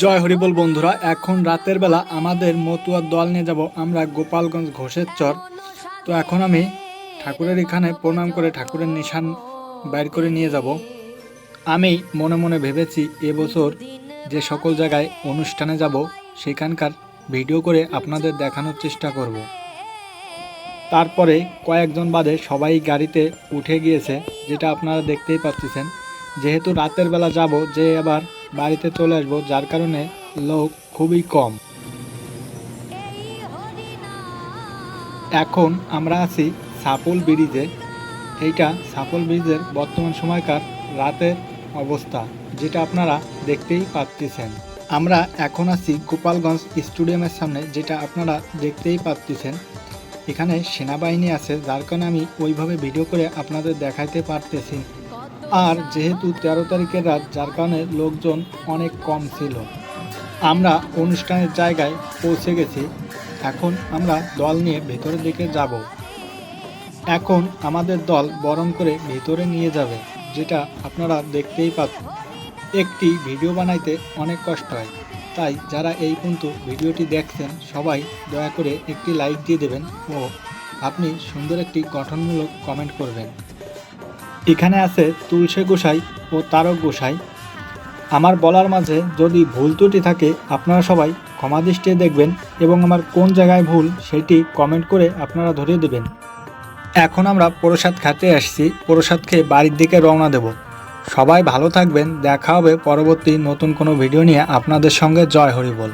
জয় হরিবল বন্ধুরা, এখন রাতের বেলা আমাদের মতুয়ার দল নিয়ে যাব আমরা গোপালগঞ্জ ঘোষের চর। তো এখন আমি ঠাকুরের এখানে প্রণাম করে ঠাকুরের নিশান বাইর করে নিয়ে যাব। আমি মনে মনে ভেবেছি এবছর যে সকল জায়গায় অনুষ্ঠানে যাব সেখানকার ভিডিও করে আপনাদের দেখানোর চেষ্টা করব। তারপরে কয়েকজন বাদে সবাই গাড়িতে উঠে গিয়েছে, যেটা আপনারা দেখতেই পাচ্ছেন। যেহেতু রাতের বেলা যাব, যে আবার বাড়িতে চলে আসবো, যার কারণে লোক খুবই কম। এখন আমরা আছি সাপল ব্রিজে। এইটা সাপল ব্রিজের বর্তমান সময়কার রাতের অবস্থা, যেটা আপনারা দেখতেই পাচ্ছেন। আমরা এখন আছি গোপালগঞ্জ স্টেডিয়ামের সামনে, যেটা আপনারা দেখতেই পাচ্ছেন। এখানে সেনাবাহিনী আছে, যার কারণে আমি ওইভাবে ভিডিও করে আপনাদের দেখাইতে পারতেছি। আর যেহেতু 13 তারিখের রাত, যার কারণে লোকজন অনেক কম ছিল। আমরা অনুষ্ঠানের জায়গায় পৌঁছে গেছি। এখন আমরা দল নিয়ে ভেতরের দিকে যাব। এখন আমাদের দল বরং করে ভেতরে নিয়ে যাবে, যেটা আপনারা দেখতেই পাচ্ছেন। একটি ভিডিও বানাইতে অনেক কষ্ট হয়, তাই যারা এই পর্যন্ত ভিডিওটি দেখছেন সবাই দয়া করে একটি লাইক দিয়ে দেবেন ও আপনি সুন্দর একটি গঠনমূলক কমেন্ট করবেন। এখানে আছে তুলসী গোসাই ও তারক গোসাই। আমার বলার মাঝে যদি ভুল ত্রুটি থাকে আপনারা সবাই ক্ষমা দৃষ্টিতে দেখবেন এবং আমার কোন জায়গায় ভুল সেটি কমেন্ট করে আপনারা ধরিয়ে দেবেন। এখন আমরা প্রসাদ খেতে আসছি, প্রসাদ খেয়ে বাড়ির দিকে রওনা দেব। সবাই ভালো থাকবেন, দেখা হবে পরবর্তী নতুন কোনো ভিডিও নিয়ে আপনাদের সঙ্গে। জয় হরিবল।